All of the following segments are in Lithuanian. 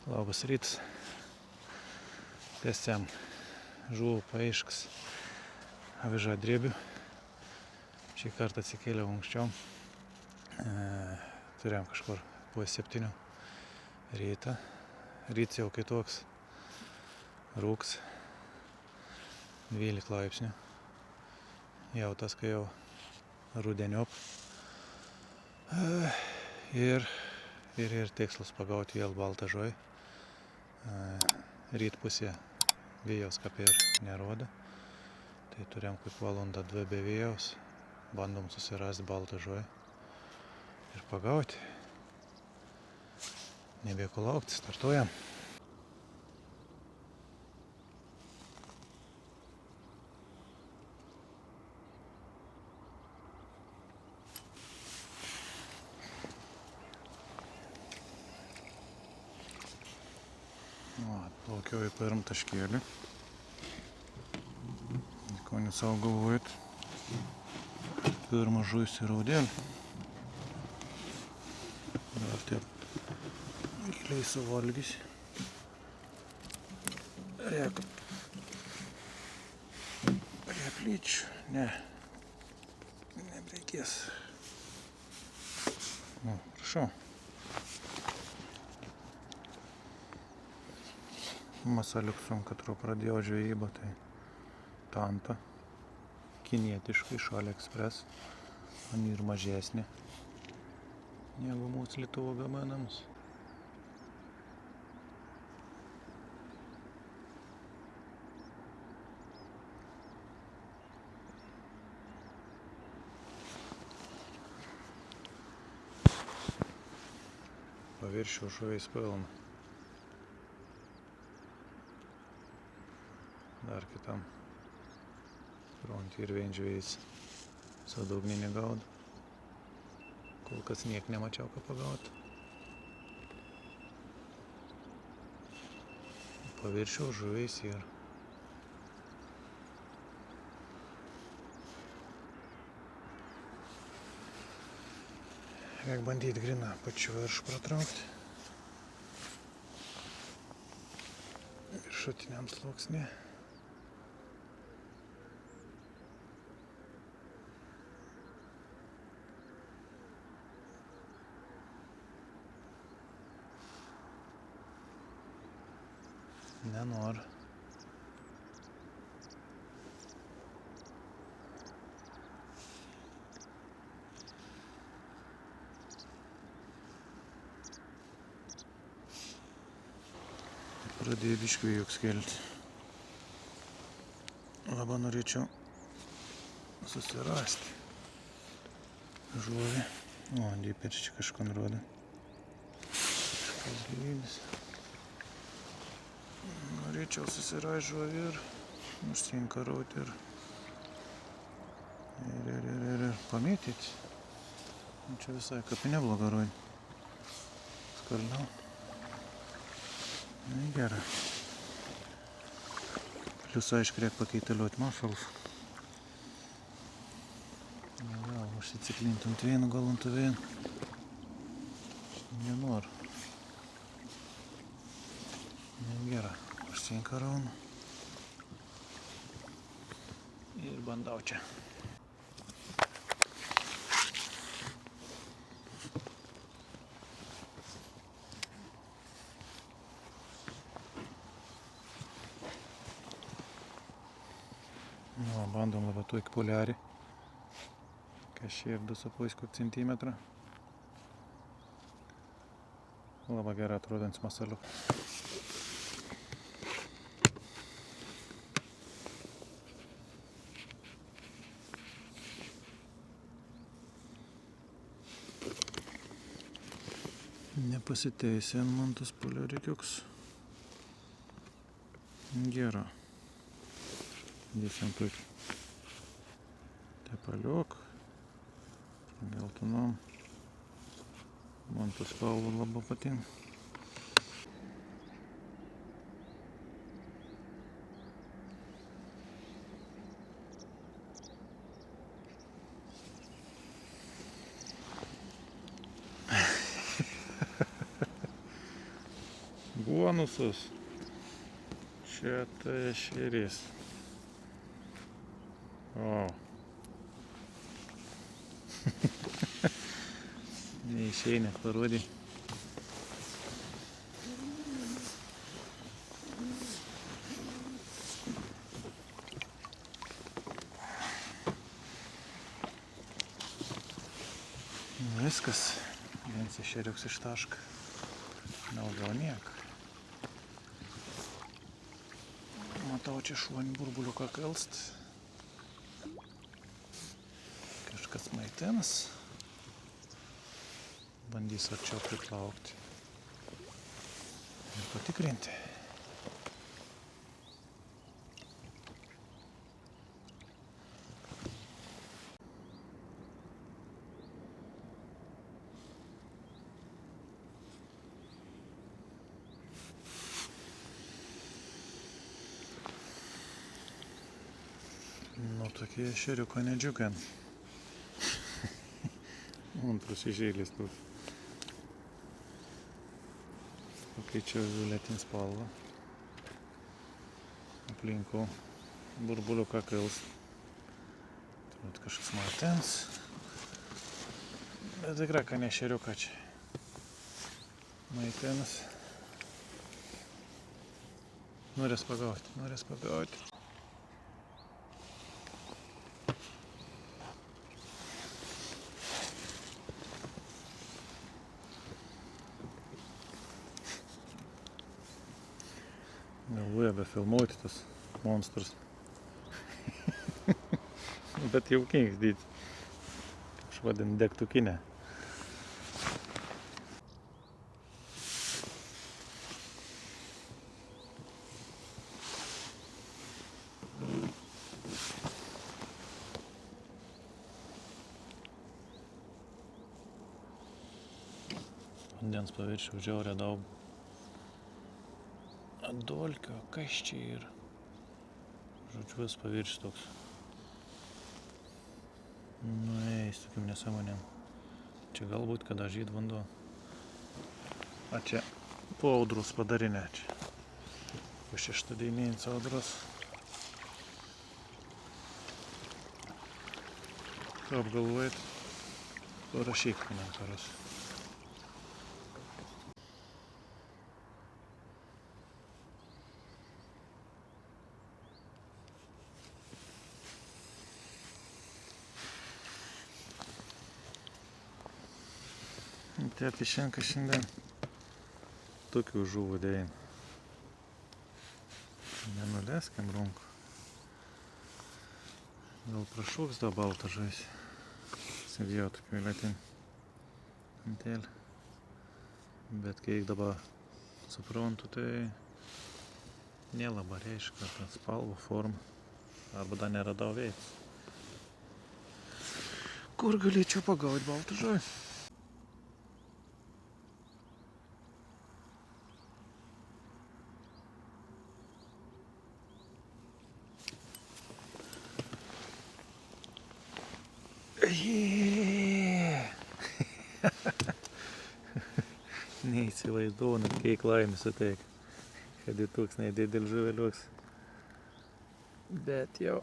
Labas rytas. Tęsiam žuvų paieškas avižadrėbių. Šį kartą atsikėliau anksčiau. Turėjom kažkur po 7 rytą. Ryts jau kitoks. Rūks 12 laipsnių. Jau tas, kai jau rudeniop. Ir tikslas pagauti vėl baltą žuvį. Ryt pusė vėjaus kaip ir nerodo. Tai turėjom kaip valandą 2 be vėjaus. Bandom susirasti baltą žuvį ir pagauti. Nebėko laukti, startuojam. Plaukiau į pirmą taškėlį. Ko nesau galvojat. Pirmas žuvis į raudelį. Dar taip giliai suvalgys. Replyčių. Ne. Nebereikės. Prašau. Masaliuksom, katru pradėjau žvejybą, tai tanta, kinietiškai iš AliExpress, man ir mažesnė negu mūsų Lietuvo gaminamus. Paviršių žuviais pilna. Dar kitam fronte ir vien žvejys su dugninį gaudo. Kol kas niek nemačiau ką pagauti. Paviršiau žuviais ir reik bandyti gryną pačiu viršų pratraukti. Viršutiniam sluoksnį. Nenori. Pradėjo biškį vėjuks kelti. Labai norėčiau susirasti žuvį. Diperis čia kažką rodo. Kažkas gyvybės. Norėčiau susirasti žuvį ir užsiinkaruoti ir pamėtyti. Čia visai kapinė bloga rodė. Skardau. Gerai. Plius aišku reik pakeitaliuoti mašalus. Gal užsiciklinti ant vieno, gal ant vieno. Nenoriu. Gerai. Užsiinkaraunu. Ir bandau čia. Bandom labai tuik poliarį. Kažkiek 2,5 cm. Labai gerai atrodants masaliuk. Nepasiteisė man tas poliarikiuks. Gerai. Dėsim tuik tepaliuk. Geltonom. Man tas spalva labai patinka. konusus. Čia tai ešerys. O. Neišeina parodį. Viskas. Viens ešeriuks iš tašką. Daugiau niek. Matau, čia šuonį burbuliuką kalst. Kažkas maitinas. Bandys arčiau priplaukti. Ir patikrinti. Nu, tokie ešeriuko nedžiugan. Antras išėlis toks. Pakeičiau violetinį spalvą. Aplinkų burbuliuką kils. Turbūt kažkas matins. Bet tikrai, kad ne ešeriuką čia. Maitinas. Norės pagauti. Galvoja befilmuoti tas monstrus. Bet jau kinks dydis. Aš vadinu degtukinę. Vandens paviršių žiaurė daug. Dolkio, kas čia yra? Žodžiu, vis paviršius toks. Nu, eis, tokiam nesąmonėm. Čia galbūt, kada žyd vanduo. A čia po audros padarinė čia. Po 6 mėnesio audros. Ką apgalvojat? Parašyk komentarus. Tėti šiandien tokių žuvų dėjim. Nenuleskim runkų. Gal prašūks da baltą žais. Sėdėjo tokių violetinį antėlį. Bet kai dabar suprantu, tai nelabai reiškia tą spalvą, formą. Arba dar neradau veids. Kur galėčiau pagauti baltą žuvį? Neįsivaizduoju, kiek laimės suteik, kad į toks nedidelis žuveliuks. Bet jau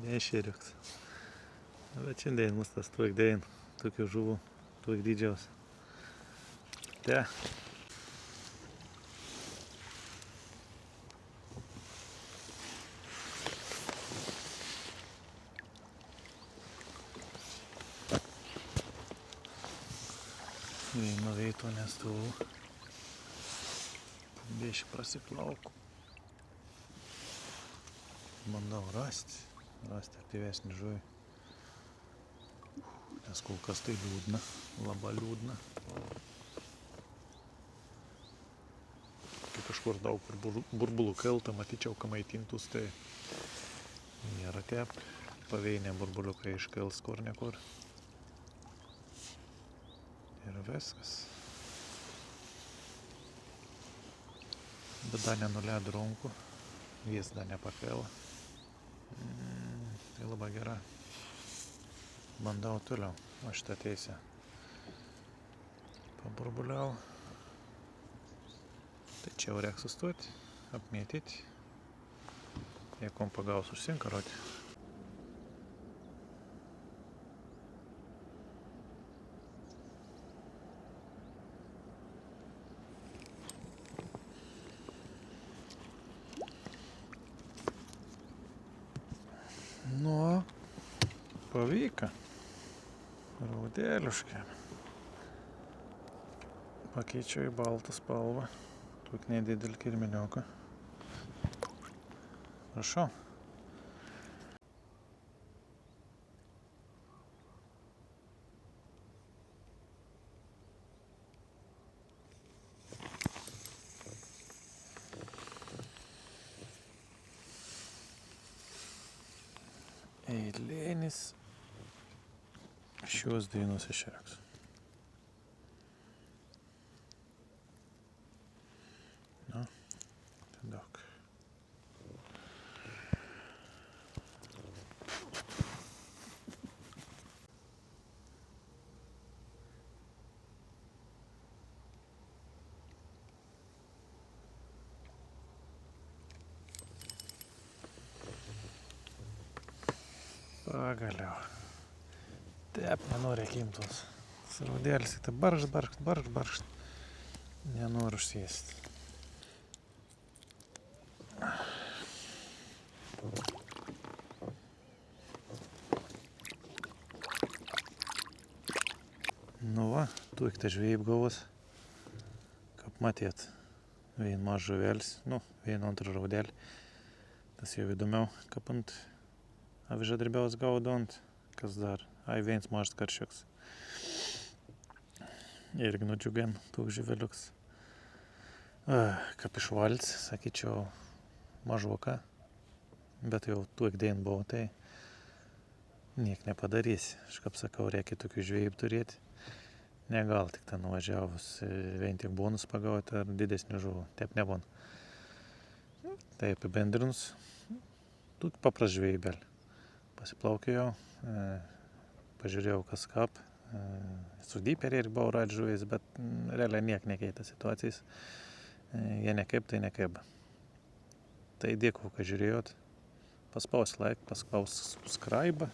nešeriuks. Bet šiandien mus tas tuok dėjim, tokių žuvų, tuok didžiaus. Te. Nuo veito nestovu. Biškį prasiplauku. Bandau rasti aktyvesnį žuvį. Nes kol kas tai liūdna, labai liūdna. Kai kažkur daug burbulų kelta, matyčiau, ką maitintus, tai nėra tep. Paveinė burbuliukai iškels kur nekur. Ir viskas. Bet dar nenuleido runkų. Jis dar nepakėlė. Tai labai gera. Bandau toliau. O šitą teisę paburbuliau. Tai čia jau reikia sustoti, apmėtyti. Jei kom pagaus užsinkaroti. Nu, pavyko. Raudėliškai. Pakeičiau į baltą spalvą. Tokį nedidelį kirminioką. Prašau. Eilinis šios dainos ešeriukas. Nu, tai daug. Pagaliau. Taip, nenori kimtos. Raudėlis, tai baršt. Nenoriu užsėsti. Nu va, tuik tai žvejyb gavus. Kaip matėt, vien mažas žuvelis, nu, vien antrą raudelį. Tas jau įdomiau, kaip ant avižadarbiaus gaudant, kas dar, viens mažas karšiukas. Irgi nudžiugan tuk žuveliuks. Kaip išvalts, sakyčiau, mažoka, bet jau tuik dien buvo, tai niek nepadarysi. Aš kaip sakau, reikia tokių žvejyb turėti. Negal tik ten nuvažiavus, vien tik bonus pagauti ar didesnių žuvų, taip nebūna. Tai apibendrinus, tuk papras žvejybelį. Pasiplaukėjau, pažiūrėjau kas kap, su dyperį ir buvau rad žuvės, bet realiai niek nekeitė situacijas. Jie nekaip, tai nekaip. Tai dėkui, kad žiūrėjot. Paspaus like, paspaus subscribe.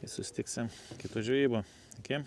Ir susitiksim kitų žvejybų. Iki.